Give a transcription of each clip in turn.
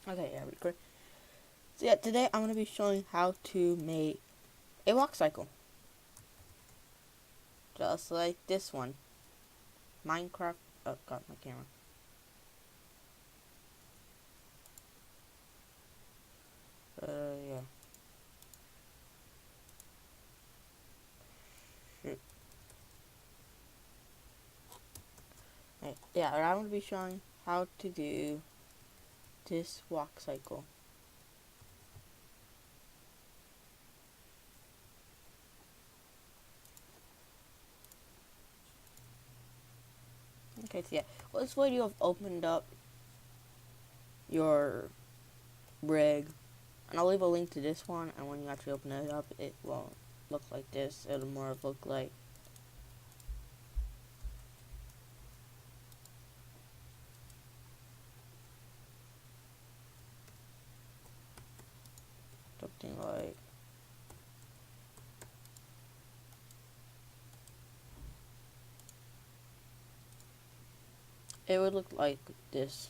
Okay, yeah, record. So yeah, today I'm gonna be showing how to make a walk cycle, just like this one. Minecraft. Oh, got my camera. Yeah. Shoot. Right. Yeah, I'm gonna be showing how to do this walk cycle. Okay, so yeah, well, this way you have opened up your rig, and I'll leave a link to this one. And when you actually open it up, it won't look like this. It'll more look like something like. It would look like this.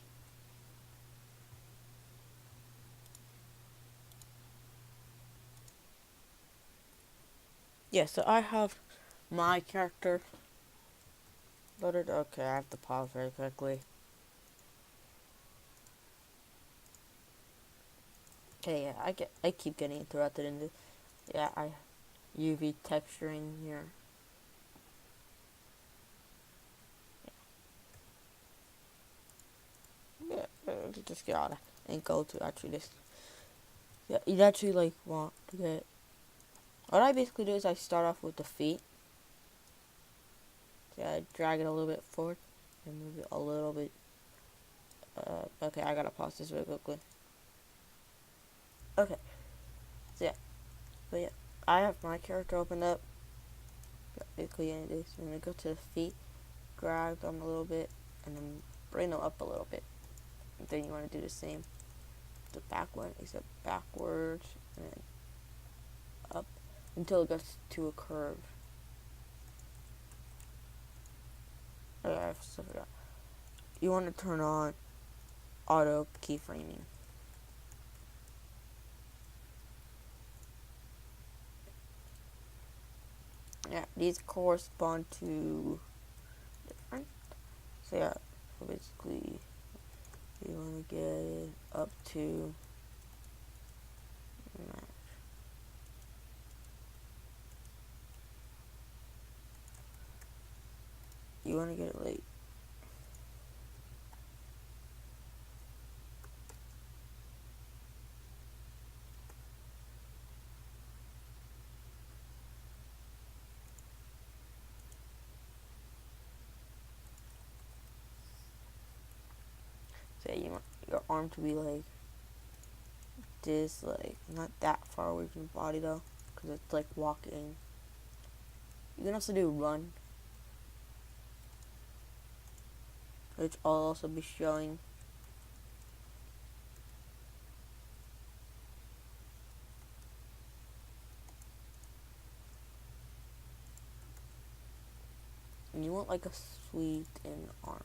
Yeah, so I have my character loaded. Okay, I have to pause very quickly. Okay, yeah, I keep getting interrupted in this. Yeah, I UV texturing here. Yeah, just get out and go to actually this. Yeah, you actually like want to get. What I basically do is I start off with the feet. Yeah, I drag it a little bit forward and move it a little bit. Okay, I gotta pause this really quickly. Okay, so yeah, but yeah, I have my character opened up. Basically, in this, I'm gonna go to the feet, drag them a little bit, and then bring them up a little bit. And then you want to do the same. The back one, except backwards, and then up until it gets to a curve. Oh yeah, I forgot. You want to turn on auto keyframing. Yeah, these correspond to different. So yeah, so basically you want to get it up to you want to get it like say you want your arm to be like this, like not that far away from your body though, because it's like walking. You can also do run, which I'll also be showing. And you want like a sweet in arm.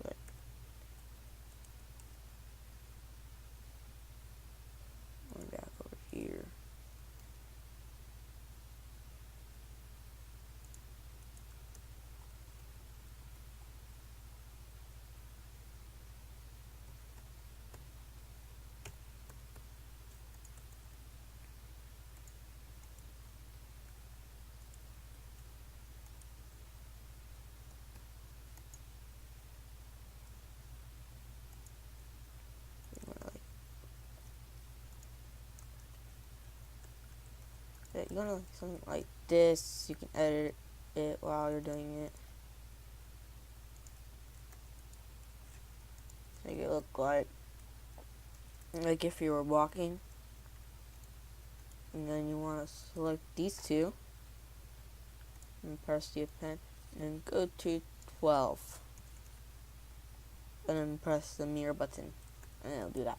But going back over here. You're gonna like something like this. You can edit it while you're doing it. Make it look like if you were walking. And then you want to select these two and press the pen and go to 12 and then press the mirror button and it'll do that.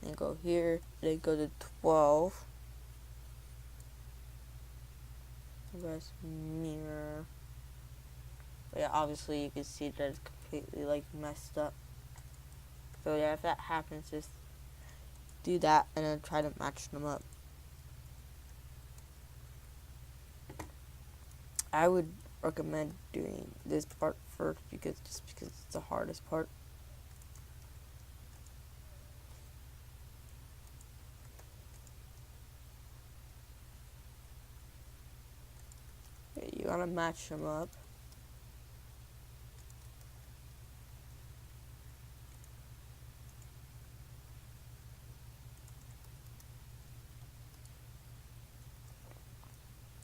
And go here, then go to 12 press mirror. But yeah, obviously you can see that it's completely like messed up. So yeah, if that happens, just do that and then try to match them up. I would recommend doing this part first because it's the hardest part. You want to match them up.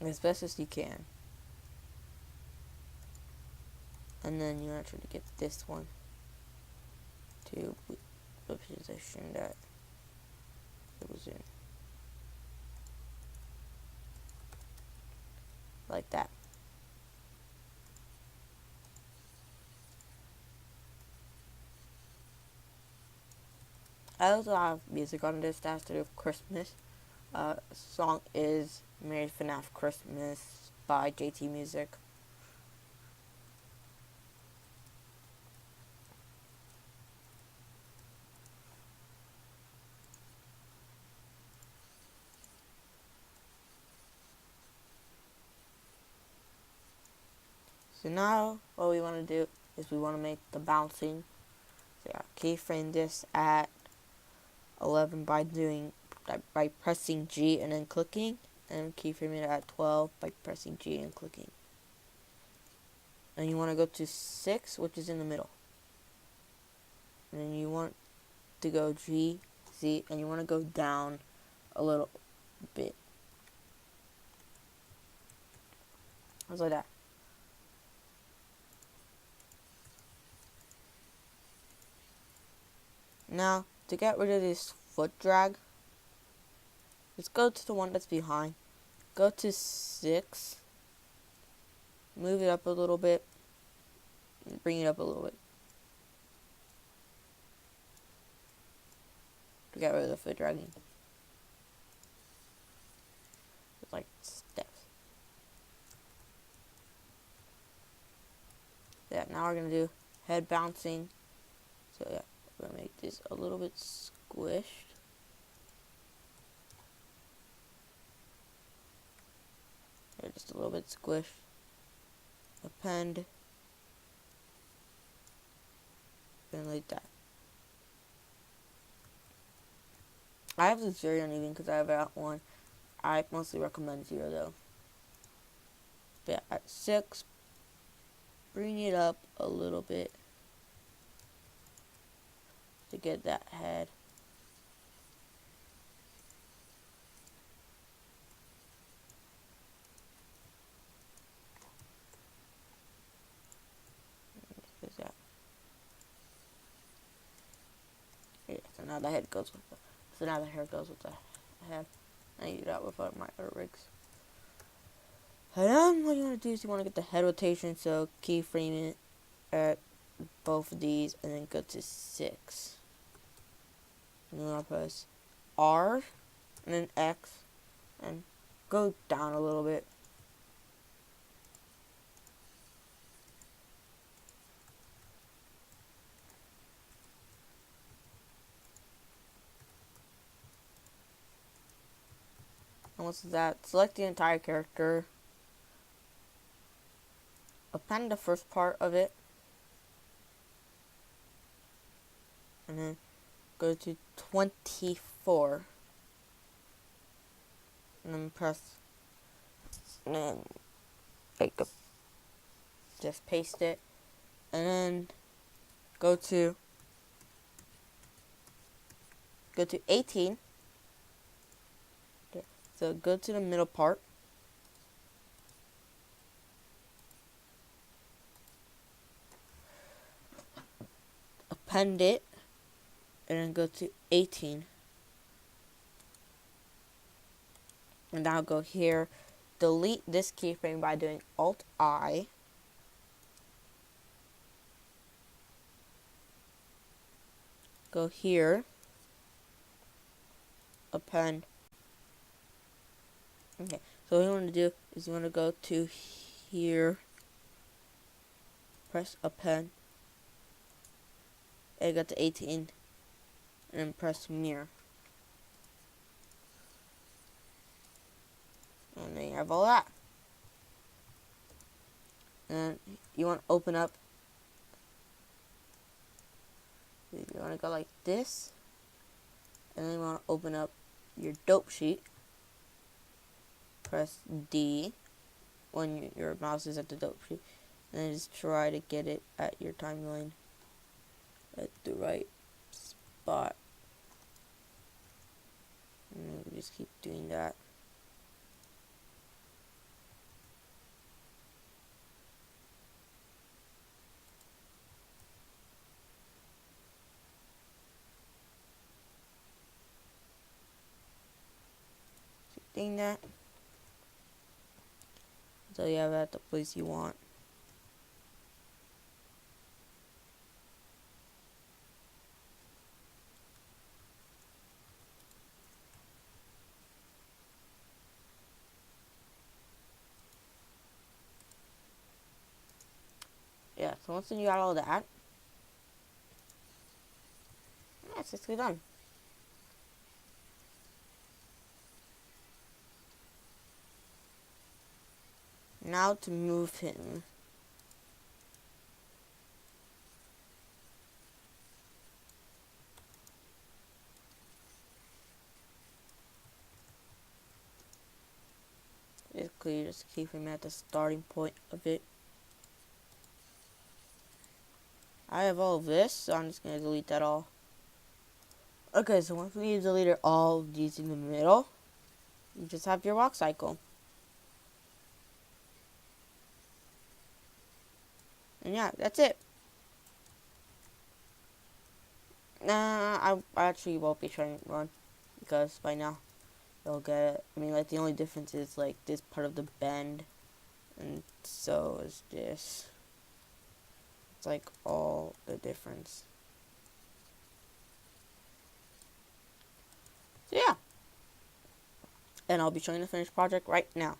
As best as you can. And then you want to try to get this one to the position that it was in. Like that. I also have music on this that has to do with Christmas. Song is Merry FNAF Christmas by JT Music. So now what we want to do is we want to make the bouncing. So yeah, keyframe this at 11 by pressing G and then clicking, and keyframe it at 12 by pressing G and clicking. And you want to go to 6, which is in the middle. And then you want to go G, Z, and you want to go down a little bit. Just like that. Now, to get rid of this foot drag, just go to the one that's behind. Go to 6. Move it up a little bit. Bring it up a little bit. To get rid of the foot dragging. It's like steps. Yeah, now we're going to do head bouncing. So yeah, we're going to make this a little bit squished. Here, just a little bit squished. Append. And like that. I have this very uneven because I have at 1. I mostly recommend 0 though. But yeah, at 6, bring it up a little bit to get that head. That. Yeah, so now the head goes with the. So now the hair goes with the head. I do that with my other rigs. And then what you want to do is you want to get the head rotation, so keyframe it at both of these and then go to 6. And then I'll press R and then X and go down a little bit. And once that, select the entire character, append the first part of it, and then go to 24, and then press, and then just paste it, and then go to 18. Okay. So go to the middle part. Append it, and then go to 18. And now go here, delete this keyframe by doing Alt-I. Go here, append. Okay, So what you want to do is you want to go to here, press append, and go to 18, and then press mirror. And then you have all that. And you want to open up, you want to go like this, and then you want to open up your dope sheet. Press D when your mouse is at the dope sheet, and then just try to get it at your timeline at the right spot. And just keep doing that. Keep doing that until you have it at the place you want. Yeah, so once you got all that, it's basically done. Now to move him. Basically, you just keep him at the starting point of it. I have all of this, so I'm just going to delete that all. Okay, so once we deleted all of these in the middle, you just have your walk cycle. And yeah, that's it. I actually won't be trying to run, because by now you'll get it. I mean, like, the only difference is, like, this part of the bend, and so is this. It's, like, all the difference. So, yeah. And I'll be showing the finished project right now.